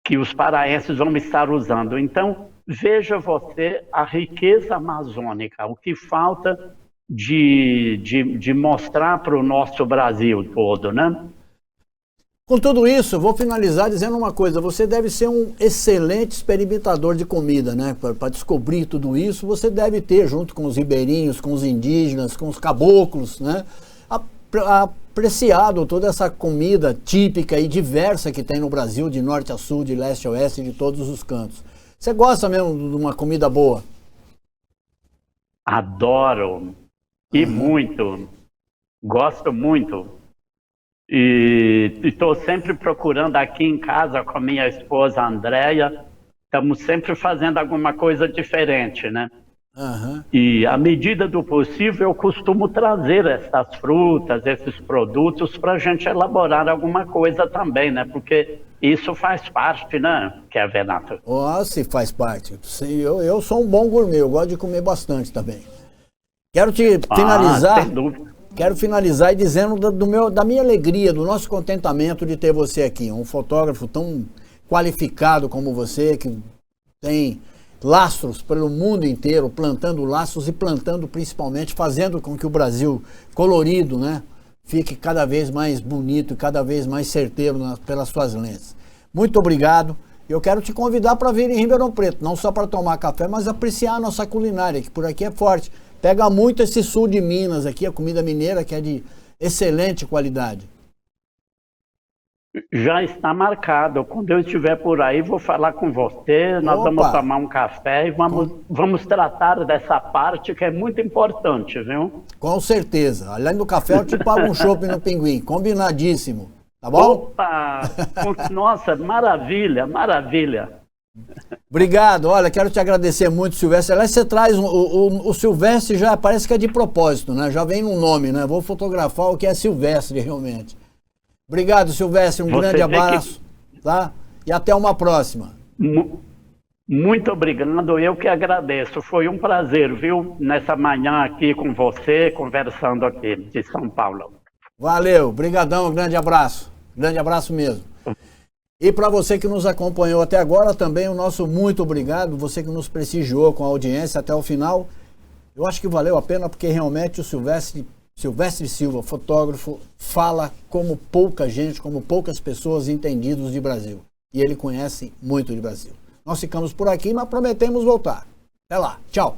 [SPEAKER 2] Que os paraenses vão estar usando. Então, veja você a riqueza amazônica, o que falta de mostrar para o nosso Brasil todo, né?
[SPEAKER 1] Com tudo isso, vou finalizar dizendo uma coisa: você deve ser um excelente experimentador de comida, né? Para descobrir tudo isso, você deve ter, junto com os ribeirinhos, com os indígenas, com os caboclos, né? Apreciado toda essa comida típica e diversa que tem no Brasil, de norte a sul, de leste a oeste, de todos os cantos. Você gosta mesmo de uma comida boa?
[SPEAKER 2] Adoro, e muito, gosto muito. E estou sempre procurando aqui em casa com a minha esposa Andréia, estamos sempre fazendo alguma coisa diferente, né?
[SPEAKER 1] Uhum.
[SPEAKER 2] E à medida do possível eu costumo trazer essas frutas, esses produtos para a gente elaborar alguma coisa também, né? Porque isso faz parte, né, Renato?
[SPEAKER 1] Oh, se faz parte. Eu sou um bom gourmet, eu gosto de comer bastante também. Quero te finalizar.
[SPEAKER 2] Sem dúvida.
[SPEAKER 1] Quero finalizar dizendo da minha alegria, do nosso contentamento de ter você aqui. Um fotógrafo tão qualificado como você, que tem lastros pelo mundo inteiro, plantando laços e plantando principalmente, fazendo com que o Brasil colorido, né, fique cada vez mais bonito e cada vez mais certeiro pelas suas lentes. Muito obrigado. Eu quero te convidar para vir em Ribeirão Preto, não só para tomar café, mas apreciar a nossa culinária, que por aqui é forte. Pega muito esse sul de Minas aqui, a comida mineira, que é de excelente qualidade.
[SPEAKER 2] Já está marcado. Quando eu estiver por aí, vou falar com você, nós vamos tomar um café e vamos tratar dessa parte que é muito importante, viu?
[SPEAKER 1] Com certeza. Além do café, eu te pago um chopp no Pinguim. Combinadíssimo. Tá bom?
[SPEAKER 2] Opa! Nossa, maravilha, maravilha.
[SPEAKER 1] Obrigado, olha, quero te agradecer muito, Silvestre. Aliás, você traz o Silvestre, já parece que é de propósito, né? Já vem no nome, né? Vou fotografar o que é Silvestre, realmente. Obrigado, Silvestre, grande abraço, tá? E até uma próxima.
[SPEAKER 2] Muito obrigado, eu que agradeço. Foi um prazer, viu? Nessa manhã aqui com você, conversando aqui de São Paulo.
[SPEAKER 1] Valeu, brigadão, grande abraço mesmo. E para você que nos acompanhou até agora também, o nosso muito obrigado, você que nos prestigiou com a audiência até o final. Eu acho que valeu a pena porque realmente o Silvestre Silva, fotógrafo, fala como pouca gente, como poucas pessoas entendidas de Brasil. E ele conhece muito de Brasil. Nós ficamos por aqui, mas prometemos voltar. Até lá, tchau.